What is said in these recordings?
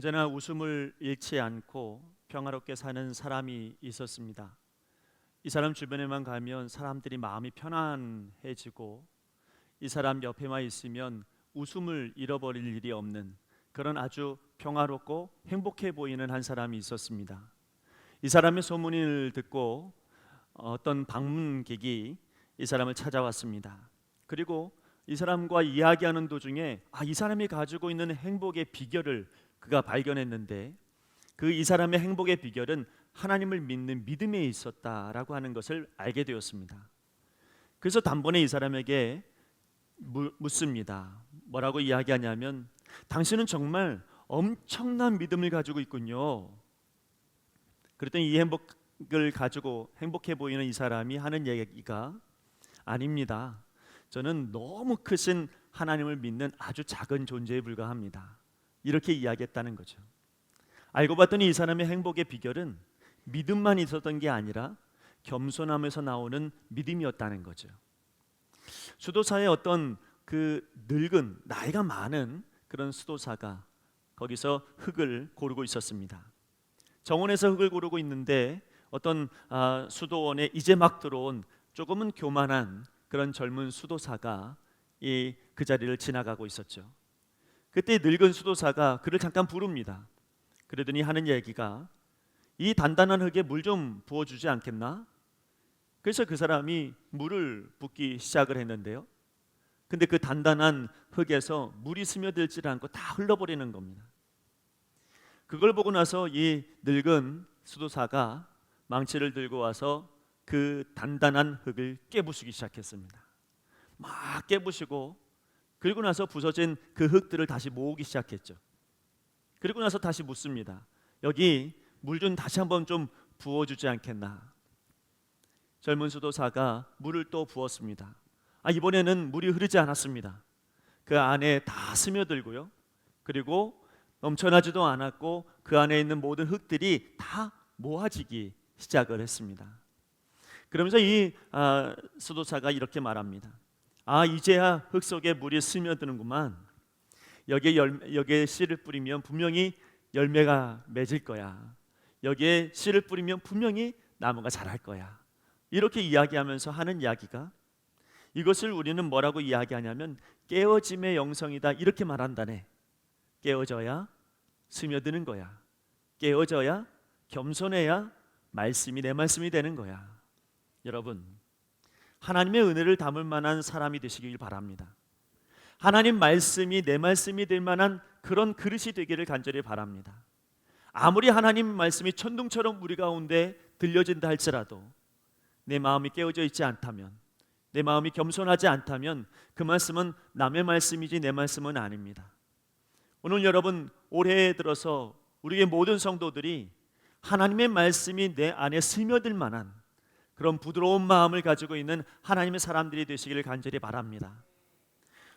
언제나 웃음을 잃지 않고 평화롭게 사는 사람이 있었습니다. 이 사람 주변에만 가면 사람들이 마음이 편안해지고 이 사람 옆에만 있으면 웃음을 잃어버릴 일이 없는 그런 아주 평화롭고 행복해 보이는 한 사람이 있었습니다. 이 사람의 소문을 듣고 어떤 방문객이 이 사람을 찾아왔습니다. 그리고 이 사람과 이야기하는 도중에 이 사람이 가지고 있는 행복의 비결을 그가 발견했는데 이 사람의 행복의 비결은 하나님을 믿는 믿음에 있었다라고 하는 것을 알게 되었습니다. 그래서 단번에 이 사람에게 묻습니다. 뭐라고 이야기하냐면 당신은 정말 엄청난 믿음을 가지고 있군요. 그랬더니 이 행복을 가지고 행복해 보이는 이 사람이 하는 얘기가 아닙니다. 저는 너무 크신 하나님을 믿는 아주 작은 존재에 불과합니다. 이렇게 이야기했다는 거죠. 알고 봤더니 이 사람의 행복의 비결은 믿음만 있었던 게 아니라 겸손함에서 나오는 믿음이었다는 거죠. 수도사의 어떤 늙은 나이가 많은 그런 수도사가 거기서 흙을 고르고 있었습니다. 정원에서 흙을 고르고 있는데 어떤 수도원에 이제 막 들어온 조금은 교만한 그런 젊은 수도사가 그 자리를 지나가고 있었죠. 그때 늙은 수도사가 그를 잠깐 부릅니다. 그러더니 하는 얘기가 이 단단한 흙에 물 좀 부어주지 않겠나? 그래서 그 사람이 물을 붓기 시작을 했는데요. 근데 그 단단한 흙에서 물이 스며들지 않고 다 흘러버리는 겁니다. 그걸 보고 나서 이 늙은 수도사가 망치를 들고 와서 그 단단한 흙을 깨부수기 시작했습니다. 막 깨부시고 그리고 나서 부서진 그 흙들을 다시 모으기 시작했죠. 그리고 나서 다시 묻습니다. 여기 물 좀 다시 한번 좀 부어주지 않겠나? 젊은 수도사가 물을 또 부었습니다. 이번에는 물이 흐르지 않았습니다. 그 안에 다 스며들고요. 그리고 넘쳐나지도 않았고 그 안에 있는 모든 흙들이 다 모아지기 시작을 했습니다. 그러면서 이 수도사가 이렇게 말합니다. 이제야 흙 속에 물이 스며드는구만. 여기에 씨를 뿌리면 분명히 열매가 맺을 거야. 여기에 씨를 뿌리면 분명히 나무가 자랄 거야. 이렇게 이야기하면서 하는 이야기가 이것을 우리는 뭐라고 이야기하냐면 깨어짐의 영성이다 이렇게 말한다네. 깨어져야 스며드는 거야. 깨어져야 겸손해야 말씀이 내 말씀이 되는 거야. 여러분, 하나님의 은혜를 담을 만한 사람이 되시길 바랍니다. 하나님 말씀이 내 말씀이 될 만한 그런 그릇이 되기를 간절히 바랍니다. 아무리 하나님 말씀이 천둥처럼 우리 가운데 들려진다 할지라도 내 마음이 깨어져 있지 않다면, 내 마음이 겸손하지 않다면 그 말씀은 남의 말씀이지 내 말씀은 아닙니다. 오늘 여러분, 올해 들어서 우리의 모든 성도들이 하나님의 말씀이 내 안에 스며들 만한 그런 부드러운 마음을 가지고 있는 하나님의 사람들이 되시기를 간절히 바랍니다.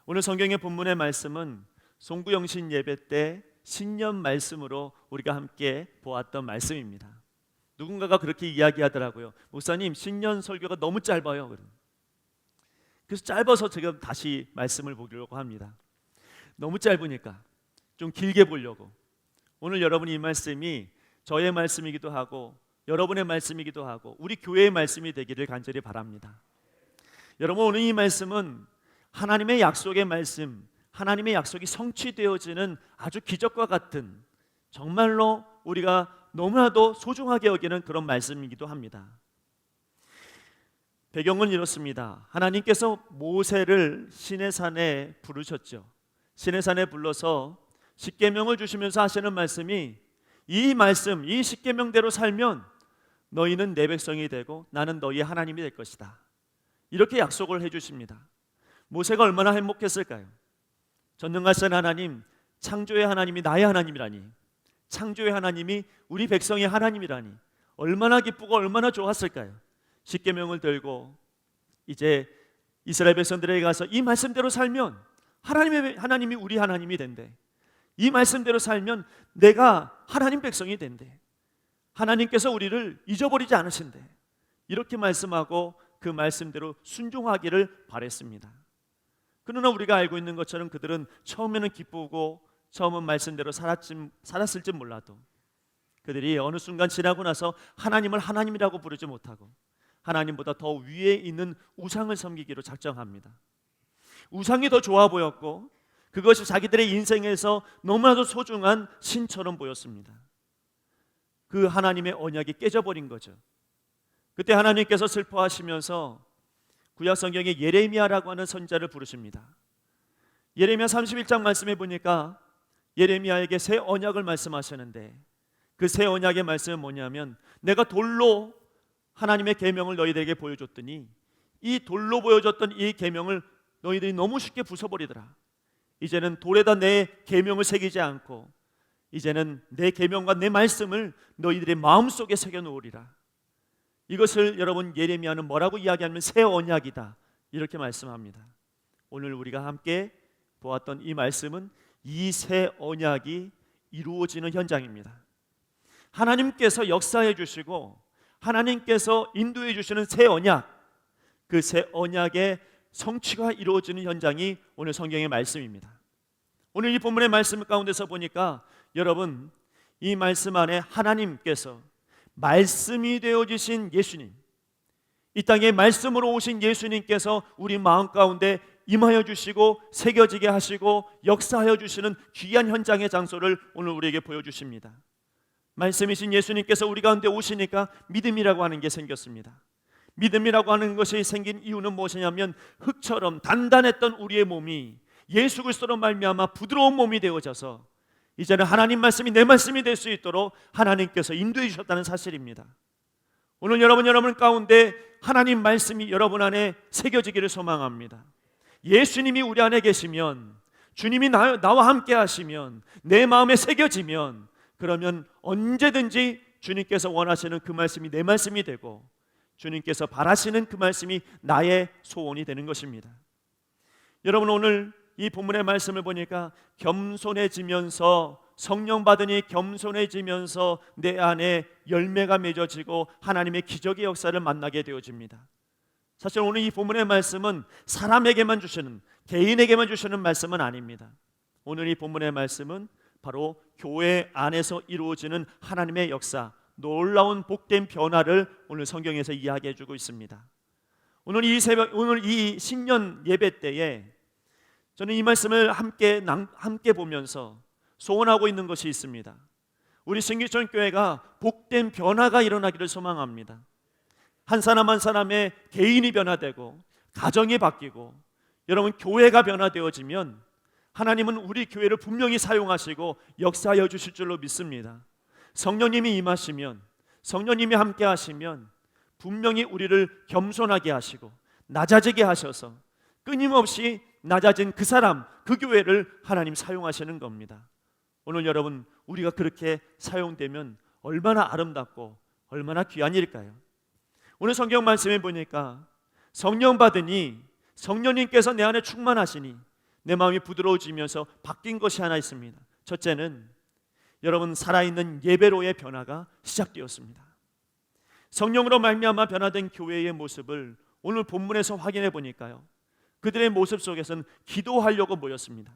오늘 성경의 본문의 말씀은 송구영신 예배 때 신년 말씀으로 우리가 함께 보았던 말씀입니다. 누군가가 그렇게 이야기하더라고요. 목사님, 신년 설교가 너무 짧아요. 그래서 짧아서 제가 다시 말씀을 보려고 합니다. 너무 짧으니까 좀 길게 보려고. 오늘 여러분 이 말씀이 저의 말씀이기도 하고 여러분의 말씀이기도 하고 우리 교회의 말씀이 되기를 간절히 바랍니다. 여러분, 오늘 이 말씀은 하나님의 약속의 말씀, 하나님의 약속이 성취되어지는 아주 기적과 같은 정말로 우리가 너무나도 소중하게 여기는 그런 말씀이기도 합니다. 배경은 이렇습니다. 하나님께서 모세를 시내산에 부르셨죠. 시내산에 불러서 십계명을 주시면서 하시는 말씀이 이 말씀, 이 십계명대로 살면 너희는 내 백성이 되고 나는 너희의 하나님이 될 것이다. 이렇게 약속을 해주십니다. 모세가 얼마나 행복했을까요? 전능하신 하나님, 창조의 하나님이 나의 하나님이라니, 창조의 하나님이 우리 백성의 하나님이라니 얼마나 기쁘고 얼마나 좋았을까요? 십계명을 들고 이제 이스라엘 백성들에게 가서 이 말씀대로 살면 하나님이 우리 하나님이 된대. 이 말씀대로 살면 내가 하나님 백성이 된대. 하나님께서 우리를 잊어버리지 않으신대. 이렇게 말씀하고 그 말씀대로 순종하기를 바랬습니다. 그러나 우리가 알고 있는 것처럼 그들은 처음에는 기쁘고 처음은 말씀대로 살았을지 몰라도 그들이 어느 순간 지나고 나서 하나님을 하나님이라고 부르지 못하고 하나님보다 더 위에 있는 우상을 섬기기로 작정합니다. 우상이 더 좋아 보였고 그것이 자기들의 인생에서 너무나도 소중한 신처럼 보였습니다. 그 하나님의 언약이 깨져버린 거죠. 그때 하나님께서 슬퍼하시면서 구약 성경에 예레미야라고 하는 선지자를 부르십니다. 예레미야 31장 말씀해 보니까 예레미야에게 새 언약을 말씀하시는데 그 새 언약의 말씀은 뭐냐면 내가 돌로 하나님의 계명을 너희들에게 보여줬더니 이 돌로 보여줬던 이 계명을 너희들이 너무 쉽게 부숴버리더라. 이제는 돌에다 내 계명을 새기지 않고 이제는 내 계명과 내 말씀을 너희들의 마음속에 새겨 놓으리라. 이것을 여러분 예레미야는 뭐라고 이야기하면 새 언약이다 이렇게 말씀합니다. 오늘 우리가 함께 보았던 이 말씀은 이 새 언약이 이루어지는 현장입니다. 하나님께서 역사해 주시고 하나님께서 인도해 주시는 새 언약, 그 새 언약의 성취가 이루어지는 현장이 오늘 성경의 말씀입니다. 오늘 이 본문의 말씀 가운데서 보니까 여러분 이 말씀 안에 하나님께서 말씀이 되어지신 예수님, 이 땅에 말씀으로 오신 예수님께서 우리 마음 가운데 임하여 주시고 새겨지게 하시고 역사하여 주시는 귀한 현장의 장소를 오늘 우리에게 보여주십니다. 말씀이신 예수님께서 우리 가운데 오시니까 믿음이라고 하는 게 생겼습니다. 믿음이라고 하는 것이 생긴 이유는 무엇이냐면 흙처럼 단단했던 우리의 몸이 예수 그리스도로 말미암아 부드러운 몸이 되어져서 이제는 하나님 말씀이 내 말씀이 될 수 있도록 하나님께서 인도해 주셨다는 사실입니다. 오늘 여러분 가운데 하나님 말씀이 여러분 안에 새겨지기를 소망합니다. 예수님이 우리 안에 계시면, 주님이 나와 함께 하시면, 내 마음에 새겨지면, 그러면 언제든지 주님께서 원하시는 그 말씀이 내 말씀이 되고 주님께서 바라시는 그 말씀이 나의 소원이 되는 것입니다. 여러분 오늘 이 본문의 말씀을 보니까 겸손해지면서, 성령 받으니 겸손해지면서 내 안에 열매가 맺어지고 하나님의 기적의 역사를 만나게 되어집니다. 사실 오늘 이 본문의 말씀은 사람에게만 주시는, 개인에게만 주시는 말씀은 아닙니다. 오늘 이 본문의 말씀은 바로 교회 안에서 이루어지는 하나님의 역사, 놀라운 복된 변화를 오늘 성경에서 이야기해 주고 있습니다. 오늘 이 신년 예배 때에 저는 이 말씀을 함께 보면서 소원하고 있는 것이 있습니다. 우리 신기촌 교회가 복된 변화가 일어나기를 소망합니다. 한 사람 한 사람의 개인이 변화되고 가정이 바뀌고 여러분 교회가 변화되어지면 하나님은 우리 교회를 분명히 사용하시고 역사하여 주실 줄로 믿습니다. 성령님이 임하시면, 성령님이 함께 하시면 분명히 우리를 겸손하게 하시고 낮아지게 하셔서 끊임없이 낮아진 그 사람, 그 교회를 하나님 사용하시는 겁니다. 오늘 여러분 우리가 그렇게 사용되면 얼마나 아름답고 얼마나 귀한 일일까요? 오늘 성경 말씀에 보니까 성령 받으니 성령님께서 내 안에 충만하시니 내 마음이 부드러워지면서 바뀐 것이 하나 있습니다. 첫째는 여러분 살아있는 예배로의 변화가 시작되었습니다. 성령으로 말미암아 변화된 교회의 모습을 오늘 본문에서 확인해 보니까요, 그들의 모습 속에서는 기도하려고 모였습니다.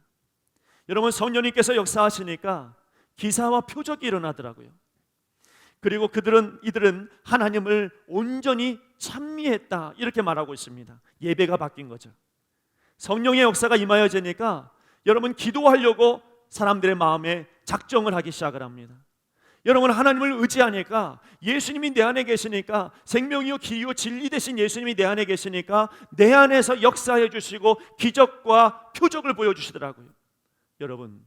여러분 성령님께서 역사하시니까 기사와 표적이 일어나더라고요. 그리고 이들은 하나님을 온전히 찬미했다 이렇게 말하고 있습니다. 예배가 바뀐 거죠. 성령의 역사가 임하여지니까 여러분 기도하려고 사람들의 마음에 작정을 하기 시작을 합니다. 여러분 하나님을 의지하니까, 예수님이 내 안에 계시니까, 생명이요 길이요 진리 되신 예수님이 내 안에 계시니까 내 안에서 역사해 주시고 기적과 표적을 보여주시더라고요. 여러분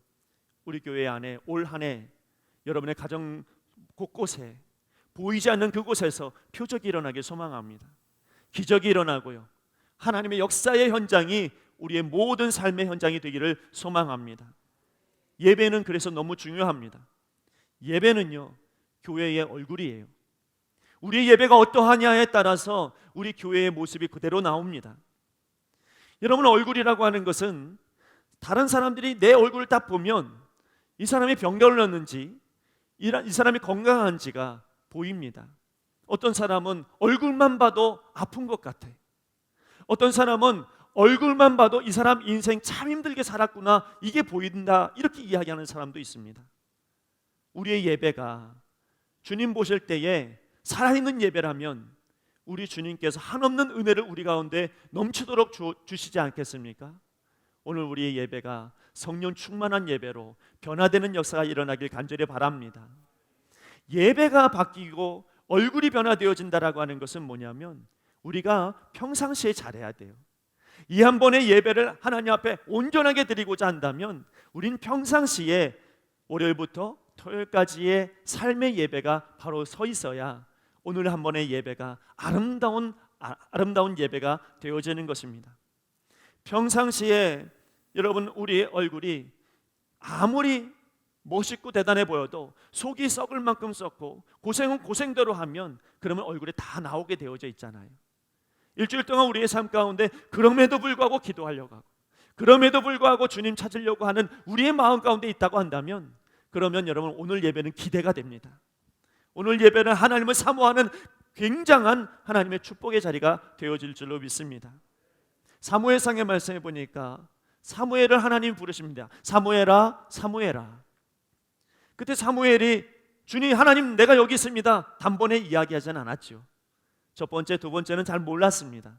우리 교회 안에 올 한 해 여러분의 가정 곳곳에 보이지 않는 그곳에서 표적이 일어나길 소망합니다. 기적이 일어나고요, 하나님의 역사의 현장이 우리의 모든 삶의 현장이 되기를 소망합니다. 예배는 그래서 너무 중요합니다. 예배는요 교회의 얼굴이에요. 우리의 예배가 어떠하냐에 따라서 우리 교회의 모습이 그대로 나옵니다. 여러분 얼굴이라고 하는 것은 다른 사람들이 내 얼굴을 딱 보면 이 사람이 병 걸렸는지 이 사람이 건강한지가 보입니다. 어떤 사람은 얼굴만 봐도 아픈 것 같아. 어떤 사람은 얼굴만 봐도 이 사람 인생 참 힘들게 살았구나, 이게 보인다, 이렇게 이야기하는 사람도 있습니다. 우리의 예배가 주님 보실 때에 살아있는 예배라면 우리 주님께서 한없는 은혜를 우리 가운데 넘치도록 주시지 않겠습니까? 오늘 우리의 예배가 성령 충만한 예배로 변화되는 역사가 일어나길 간절히 바랍니다. 예배가 바뀌고 얼굴이 변화되어진다라고 하는 것은 뭐냐면 우리가 평상시에 잘해야 돼요. 이 한 번의 예배를 하나님 앞에 온전하게 드리고자 한다면 우린 평상시에 월요일부터 토요일까지의 삶의 예배가 바로 서 있어야 오늘 한 번의 예배가 아름다운 예배가 되어지는 것입니다. 평상시에 여러분 우리의 얼굴이 아무리 멋있고 대단해 보여도 속이 썩을 만큼 썩고 고생은 고생대로 하면 그러면 얼굴에 다 나오게 되어져 있잖아요. 일주일 동안 우리의 삶 가운데 그럼에도 불구하고 기도하려고 하고 그럼에도 불구하고 주님 찾으려고 하는 우리의 마음 가운데 있다고 한다면 그러면 여러분 오늘 예배는 기대가 됩니다. 오늘 예배는 하나님을 사모하는 굉장한 하나님의 축복의 자리가 되어질 줄로 믿습니다. 사무엘상의 말씀해 보니까 사무엘을 하나님 부르십니다. 사무엘아, 사무엘아. 그때 사무엘이 주님, 하나님 내가 여기 있습니다, 단번에 이야기하지는 않았죠. 첫 번째, 두 번째는 잘 몰랐습니다.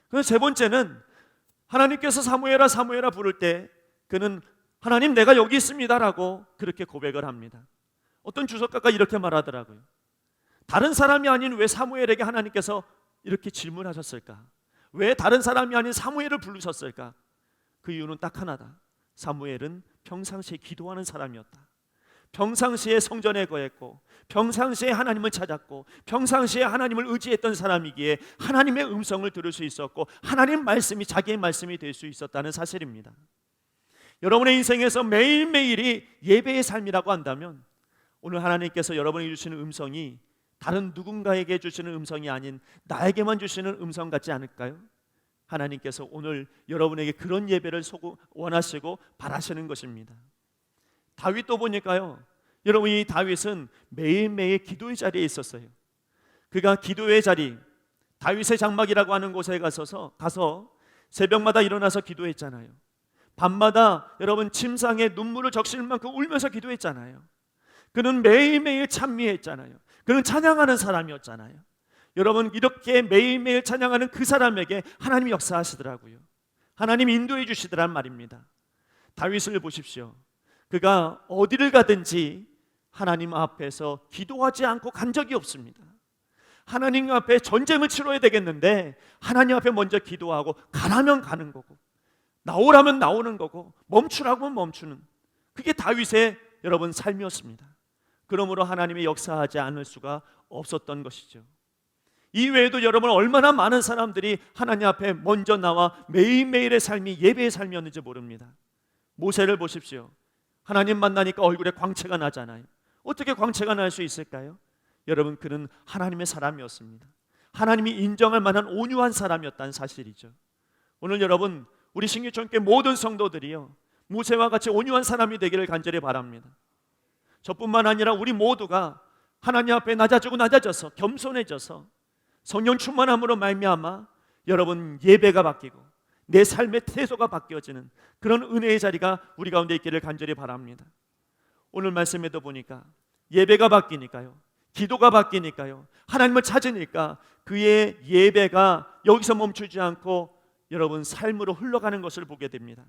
그래서 세 번째는 하나님께서 사무엘아, 사무엘아 부를 때 그는 하나님 내가 여기 있습니다라고 그렇게 고백을 합니다. 어떤 주석가가 이렇게 말하더라고요. 다른 사람이 아닌 왜 사무엘에게 하나님께서 이렇게 질문하셨을까? 왜 다른 사람이 아닌 사무엘을 부르셨을까? 그 이유는 딱 하나다. 사무엘은 평상시에 기도하는 사람이었다. 평상시에 성전에 거했고 평상시에 하나님을 찾았고 평상시에 하나님을 의지했던 사람이기에 하나님의 음성을 들을 수 있었고 하나님 말씀이 자기의 말씀이 될 수 있었다는 사실입니다. 여러분의 인생에서 매일매일이 예배의 삶이라고 한다면 오늘 하나님께서 여러분에게 주시는 음성이 다른 누군가에게 주시는 음성이 아닌 나에게만 주시는 음성 같지 않을까요? 하나님께서 오늘 여러분에게 그런 예배를 원하시고 바라시는 것입니다. 다윗도 보니까요, 여러분 이 다윗은 매일매일 기도의 자리에 있었어요. 그가 기도의 자리, 다윗의 장막이라고 하는 곳에 가서 새벽마다 일어나서 기도했잖아요. 밤마다 여러분 침상에 눈물을 적실 만큼 울면서 기도했잖아요. 그는 매일매일 찬미했잖아요. 그는 찬양하는 사람이었잖아요. 여러분 이렇게 매일매일 찬양하는 그 사람에게 하나님이 역사하시더라고요. 하나님이 인도해 주시더란 말입니다. 다윗을 보십시오. 그가 어디를 가든지 하나님 앞에서 기도하지 않고 간 적이 없습니다. 하나님 앞에 전쟁을 치러야 되겠는데 하나님 앞에 먼저 기도하고 가라면 가는 거고 나오라면 나오는 거고 멈추라면 멈추는, 그게 다윗의 여러분 삶이었습니다. 그러므로 하나님이 역사하지 않을 수가 없었던 것이죠. 이 외에도 여러분 얼마나 많은 사람들이 하나님 앞에 먼저 나와 매일매일의 삶이 예배의 삶이었는지 모릅니다. 모세를 보십시오. 하나님 만나니까 얼굴에 광채가 나잖아요. 어떻게 광채가 날 수 있을까요? 여러분 그는 하나님의 사람이었습니다. 하나님이 인정할 만한 온유한 사람이었다는 사실이죠. 오늘 여러분 우리 신규촌교회 모든 성도들이요 모세와 같이 온유한 사람이 되기를 간절히 바랍니다. 저뿐만 아니라 우리 모두가 하나님 앞에 낮아져서 겸손해져서 성령 충만함으로 말미암아 여러분 예배가 바뀌고 내 삶의 태도가 바뀌어지는 그런 은혜의 자리가 우리 가운데 있기를 간절히 바랍니다. 오늘 말씀에도 보니까 예배가 바뀌니까요, 기도가 바뀌니까요, 하나님을 찾으니까 그의 예배가 여기서 멈추지 않고 여러분 삶으로 흘러가는 것을 보게 됩니다.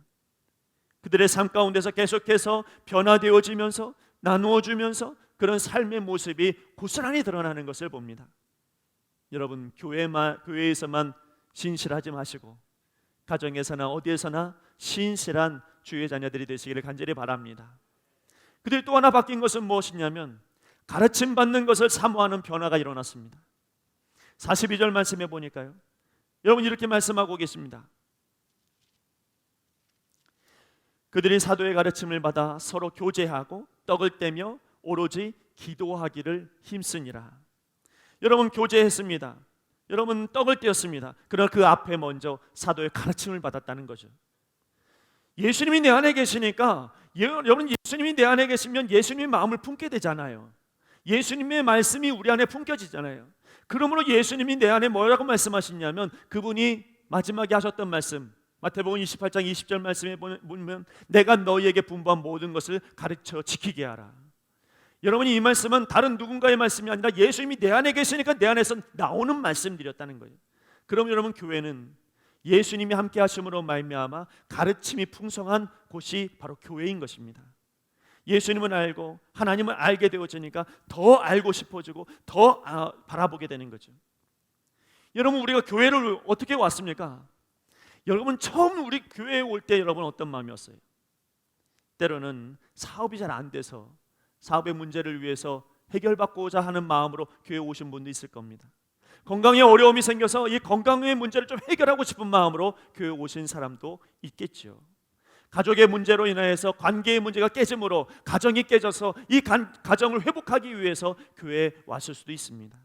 그들의 삶 가운데서 계속해서 변화되어지면서 나누어주면서 그런 삶의 모습이 고스란히 드러나는 것을 봅니다. 여러분 교회에서만 신실하지 마시고 가정에서나 어디에서나 신실한 주의 자녀들이 되시기를 간절히 바랍니다. 그들이 또 하나 바뀐 것은 무엇이냐면 가르침 받는 것을 사모하는 변화가 일어났습니다. 42절 말씀해 보니까요, 여러분 이렇게 말씀하고 계십니다. 그들이 사도의 가르침을 받아 서로 교제하고 떡을 떼며 오로지 기도하기를 힘쓰니라. 여러분 교제했습니다. 여러분 떡을 떼었습니다. 그러나 그 앞에 먼저 사도의 가르침을 받았다는 거죠. 예수님이 내 안에 계시니까 여러분 예수님이 내 안에 계시면 예수님의 마음을 품게 되잖아요. 예수님의 말씀이 우리 안에 품겨지잖아요. 그러므로 예수님이 내 안에 뭐라고 말씀하시냐면 그분이 마지막에 하셨던 말씀, 마태복음 28장 20절 말씀에 보면 내가 너희에게 분부한 모든 것을 가르쳐 지키게 하라. 여러분이 이 말씀은 다른 누군가의 말씀이 아니라 예수님이 내 안에 계시니까 내 안에서 나오는 말씀들이었다는 거예요. 그럼 여러분, 교회는 예수님이 함께 하심으로 말미암아 가르침이 풍성한 곳이 바로 교회인 것입니다. 예수님을 알고 하나님을 알게 되어지니까 더 알고 싶어지고 더 바라보게 되는 거죠. 여러분, 우리가 교회를 어떻게 왔습니까? 여러분, 처음 우리 교회에 올 때 여러분 어떤 마음이었어요? 때로는 사업이 잘 안 돼서 사업의 문제를 위해서 해결받고자 하는 마음으로 교회에 오신 분도 있을 겁니다. 건강에 어려움이 생겨서 이 건강의 문제를 좀 해결하고 싶은 마음으로 교회에 오신 사람도 있겠죠. 가족의 문제로 인하여서 관계의 문제가 깨짐으로 가정이 깨져서 이 가정을 회복하기 위해서 교회에 왔을 수도 있습니다.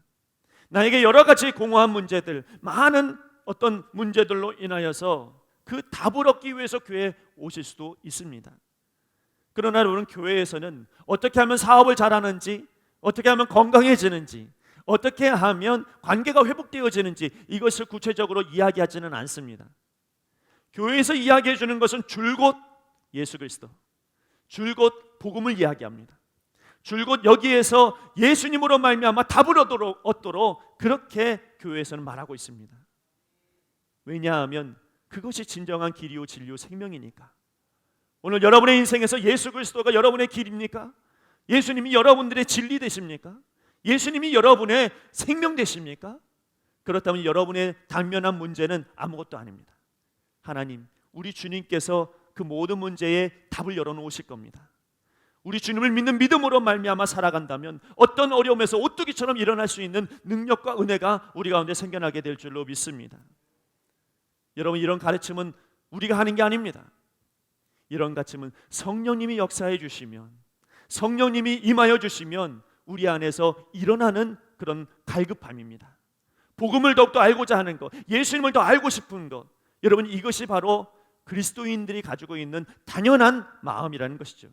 나에게 여러 가지 공허한 문제들, 많은 어떤 문제들로 인하여서 그 답을 얻기 위해서 교회에 오실 수도 있습니다. 그러나 여러분, 교회에서는 어떻게 하면 사업을 잘하는지, 어떻게 하면 건강해지는지, 어떻게 하면 관계가 회복되어지는지 이것을 구체적으로 이야기하지는 않습니다. 교회에서 이야기해 주는 것은 줄곧 예수 그리스도, 줄곧 복음을 이야기합니다. 줄곧 여기에서 예수님으로 말미암아 답을 얻도록 그렇게 교회에서는 말하고 있습니다. 왜냐하면 그것이 진정한 길이요 진리요 생명이니까. 오늘 여러분의 인생에서 예수 그리스도가 여러분의 길입니까? 예수님이 여러분들의 진리 되십니까? 예수님이 여러분의 생명 되십니까? 그렇다면 여러분의 당면한 문제는 아무것도 아닙니다. 하나님, 우리 주님께서 그 모든 문제에 답을 열어놓으실 겁니다. 우리 주님을 믿는 믿음으로 말미암아 살아간다면 어떤 어려움에서 오뚜기처럼 일어날 수 있는 능력과 은혜가 우리 가운데 생겨나게 될 줄로 믿습니다. 여러분, 이런 가르침은 우리가 하는 게 아닙니다. 이런 가르침은 성령님이 역사해 주시면, 성령님이 임하여 주시면 우리 안에서 일어나는 그런 갈급함입니다. 복음을 더욱더 알고자 하는 것, 예수님을 더 알고 싶은 것, 여러분, 이것이 바로 그리스도인들이 가지고 있는 당연한 마음이라는 것이죠.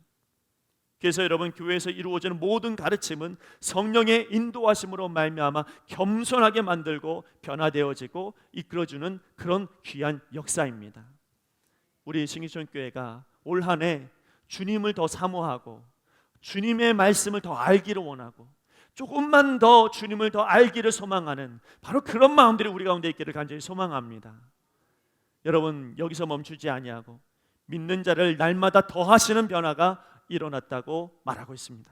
그래서 여러분, 교회에서 이루어지는 모든 가르침은 성령의 인도하심으로 말미암아 겸손하게 만들고 변화되어지고 이끌어주는 그런 귀한 역사입니다. 우리 신기촌교회가 올 한 해 주님을 더 사모하고 주님의 말씀을 더 알기를 원하고 조금만 더 주님을 더 알기를 소망하는 바로 그런 마음들이 우리 가운데 있기를 간절히 소망합니다. 여러분, 여기서 멈추지 아니하고 믿는 자를 날마다 더하시는 변화가 일어났다고 말하고 있습니다.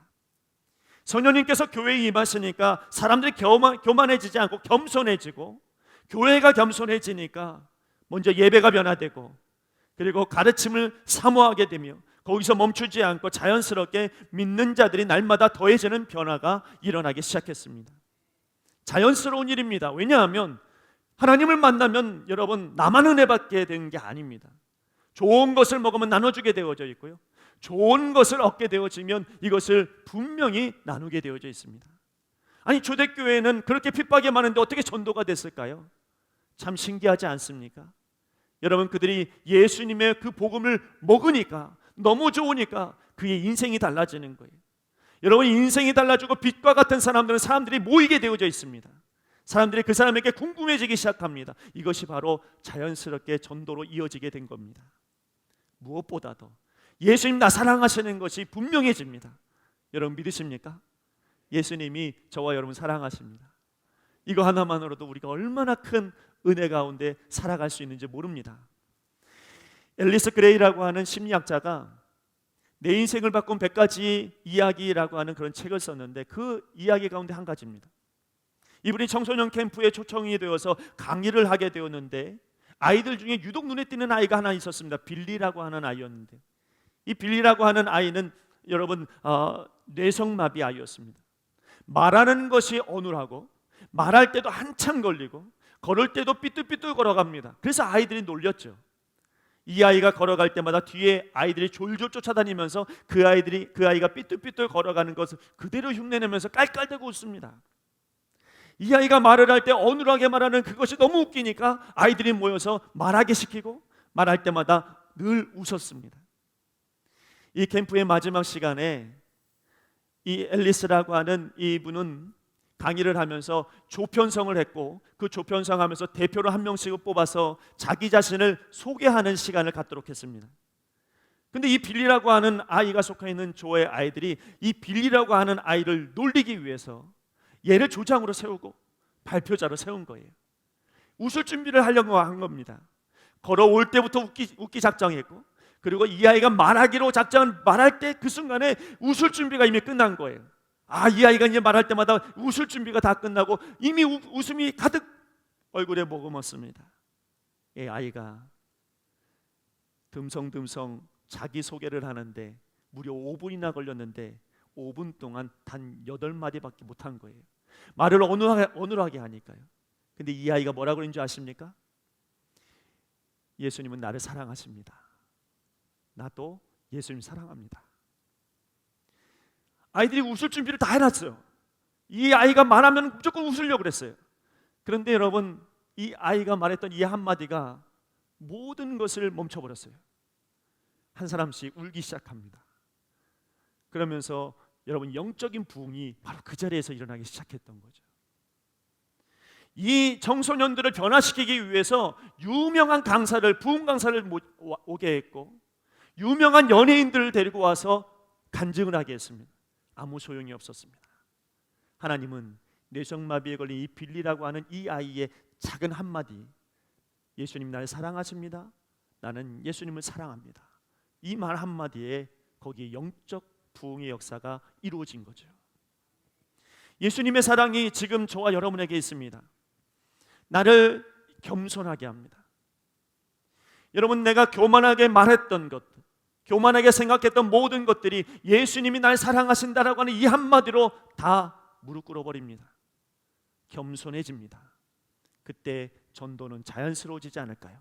성령님께서 교회에 임하시니까 사람들이 교만해지지 않고 겸손해지고, 교회가 겸손해지니까 먼저 예배가 변화되고, 그리고 가르침을 사모하게 되며 거기서 멈추지 않고 자연스럽게 믿는 자들이 날마다 더해지는 변화가 일어나기 시작했습니다. 자연스러운 일입니다. 왜냐하면 하나님을 만나면 여러분, 나만 은혜 받게 되는 게 아닙니다. 좋은 것을 먹으면 나눠주게 되어져 있고요, 좋은 것을 얻게 되어지면 이것을 분명히 나누게 되어져 있습니다. 아니, 초대교회는 그렇게 핍박이 많은데 어떻게 전도가 됐을까요? 참 신기하지 않습니까? 여러분, 그들이 예수님의 그 복음을 먹으니까, 너무 좋으니까 그의 인생이 달라지는 거예요. 여러분, 인생이 달라지고 빛과 같은 사람들은 사람들이 모이게 되어져 있습니다. 사람들이 그 사람에게 궁금해지기 시작합니다. 이것이 바로 자연스럽게 전도로 이어지게 된 겁니다. 무엇보다도 예수님 나 사랑하시는 것이 분명해집니다. 여러분, 믿으십니까? 예수님이 저와 여러분 사랑하십니다. 이거 하나만으로도 우리가 얼마나 큰 은혜 가운데 살아갈 수 있는지 모릅니다. 앨리스 그레이라고 하는 심리학자가 내 인생을 바꾼 100가지 이야기라고 하는 그런 책을 썼는데 그 이야기 가운데 한 가지입니다. 이분이 청소년 캠프에 초청이 되어서 강의를 하게 되었는데 아이들 중에 유독 눈에 띄는 아이가 하나 있었습니다. 빌리라고 하는 아이였는데, 이 빌리라고 하는 아이는 여러분 뇌성마비 아이였습니다. 말하는 것이 어눌하고 말할 때도 한참 걸리고 걸을 때도 삐뚤삐뚤 걸어갑니다. 그래서 아이들이 놀렸죠. 이 아이가 걸어갈 때마다 뒤에 아이들이 졸졸 쫓아다니면서 그 아이가 삐뚤삐뚤 걸어가는 것을 그대로 흉내내면서 깔깔대고 웃습니다. 이 아이가 말을 할 때 어눌하게 말하는 그것이 너무 웃기니까 아이들이 모여서 말하게 시키고 말할 때마다 늘 웃었습니다. 이 캠프의 마지막 시간에 이 앨리스라고 하는 이분은 강의를 하면서 조편성을 했고, 그 조편성 하면서 대표로 한 명씩을 뽑아서 자기 자신을 소개하는 시간을 갖도록 했습니다. 근데 이 빌리라고 하는 아이가 속해 있는 조의 아이들이 이 빌리라고 하는 아이를 놀리기 위해서 얘를 조장으로 세우고 발표자로 세운 거예요. 웃을 준비를 하려고 한 겁니다. 걸어올 때부터 웃기 작정했고, 그리고 이 아이가 말하기로 작정을 말할 때 그 순간에 웃을 준비가 이미 끝난 거예요. 이 아이가 이제 말할 때마다 웃을 준비가 다 끝나고 이미 웃음이 가득 얼굴에 머금었습니다. 이 아이가 듬성듬성 자기소개를 하는데 무려 5분이나 걸렸는데 5분 동안 단 8마디밖에 못한 거예요. 말을 어눌하게 하니까요. 근데 이 아이가 뭐라고 그러는 줄 아십니까? 예수님은 나를 사랑하십니다. 나도 예수님 사랑합니다. 아이들이 웃을 준비를 다 해놨어요. 이 아이가 말하면 무조건 웃으려고 그랬어요. 그런데 여러분, 이 아이가 말했던 이 한마디가 모든 것을 멈춰버렸어요. 한 사람씩 울기 시작합니다. 그러면서 여러분, 영적인 부흥이 바로 그 자리에서 일어나기 시작했던 거죠. 이 청소년들을 변화시키기 위해서 유명한 강사를, 부흥 강사를 오게 했고, 유명한 연예인들을 데리고 와서 간증을 하게 했습니다. 아무 소용이 없었습니다. 하나님은 뇌성마비에 걸린 이 빌리라고 하는 이 아이의 작은 한마디, 예수님 나를 사랑하십니다, 나는 예수님을 사랑합니다, 이 말 한마디에 거기에 영적 부흥의 역사가 이루어진 거죠. 예수님의 사랑이 지금 저와 여러분에게 있습니다. 나를 겸손하게 합니다. 여러분, 내가 교만하게 말했던 것, 교만하게 생각했던 모든 것들이 예수님이 날 사랑하신다라고 하는 이 한마디로 다 무릎 꿇어버립니다. 겸손해집니다. 그때 전도는 자연스러워지지 않을까요?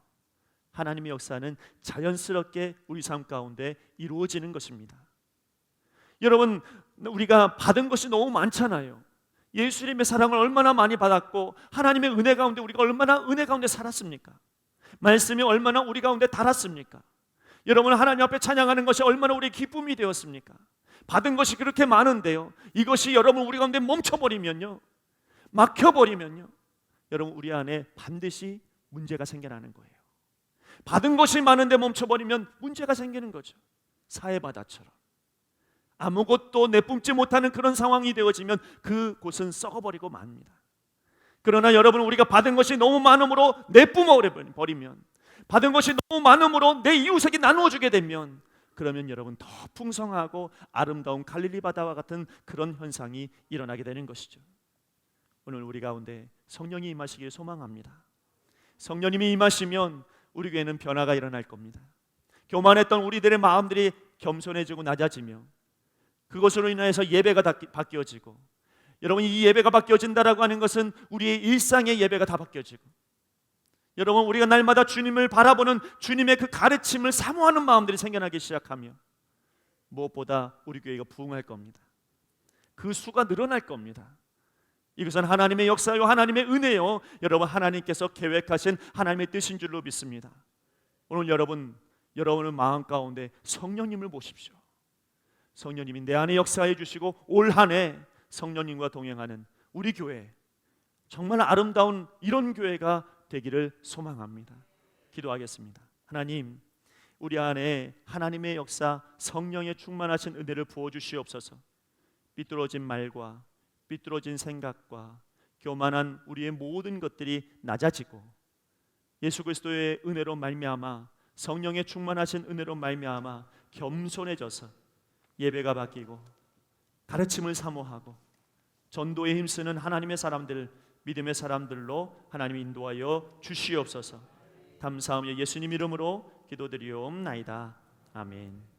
하나님의 역사는 자연스럽게 우리 삶 가운데 이루어지는 것입니다. 여러분, 우리가 받은 것이 너무 많잖아요. 예수님의 사랑을 얼마나 많이 받았고, 하나님의 은혜 가운데 우리가 얼마나 은혜 가운데 살았습니까? 말씀이 얼마나 우리 가운데 달았습니까? 여러분, 하나님 앞에 찬양하는 것이 얼마나 우리의 기쁨이 되었습니까? 받은 것이 그렇게 많은데요, 이것이 여러분 우리 가운데 멈춰버리면요, 막혀버리면요, 여러분 우리 안에 반드시 문제가 생겨나는 거예요. 받은 것이 많은데 멈춰버리면 문제가 생기는 거죠. 사해바다처럼 아무것도 내뿜지 못하는 그런 상황이 되어지면 그곳은 썩어버리고 맙니다. 그러나 여러분, 우리가 받은 것이 너무 많음으로 내뿜어버리면, 받은 것이 너무 많음으로 내 이웃에게 나누어주게 되면, 그러면 여러분 더 풍성하고 아름다운 갈릴리 바다와 같은 그런 현상이 일어나게 되는 것이죠. 오늘 우리 가운데 성령이 임하시길 소망합니다. 성령님이 임하시면 우리 교회는 변화가 일어날 겁니다. 교만했던 우리들의 마음들이 겸손해지고 낮아지며, 그것으로 인해서 예배가 바뀌어지고, 여러분 이 예배가 바뀌어진다라고 하는 것은 우리의 일상의 예배가 다 바뀌어지고, 여러분 우리가 날마다 주님을 바라보는 주님의 그 가르침을 사모하는 마음들이 생겨나기 시작하며, 무엇보다 우리 교회가 부흥할 겁니다. 그 수가 늘어날 겁니다. 이것은 하나님의 역사요, 하나님의 은혜요, 여러분 하나님께서 계획하신 하나님의 뜻인 줄로 믿습니다. 오늘 여러분의 마음 가운데 성령님을 모십시오. 성령님이 내 안에 역사해 주시고, 올 한 해 성령님과 동행하는 우리 교회, 정말 아름다운 이런 교회가 되기를 소망합니다. 기도하겠습니다. 하나님, 우리 안에 하나님의 역사, 성령의 충만하신 은혜를 부어주시옵소서. 삐뚤어진 말과 삐뚤어진 생각과 교만한 우리의 모든 것들이 낮아지고, 예수 그리스도의 은혜로 말미암아, 성령의 충만하신 은혜로 말미암아 겸손해져서 예배가 바뀌고 가르침을 사모하고 전도에 힘쓰는 하나님의 사람들, 믿음의 사람들로 하나님 인도하여 주시옵소서. 감사하며 예수님 이름으로 기도드리옵나이다. 아멘.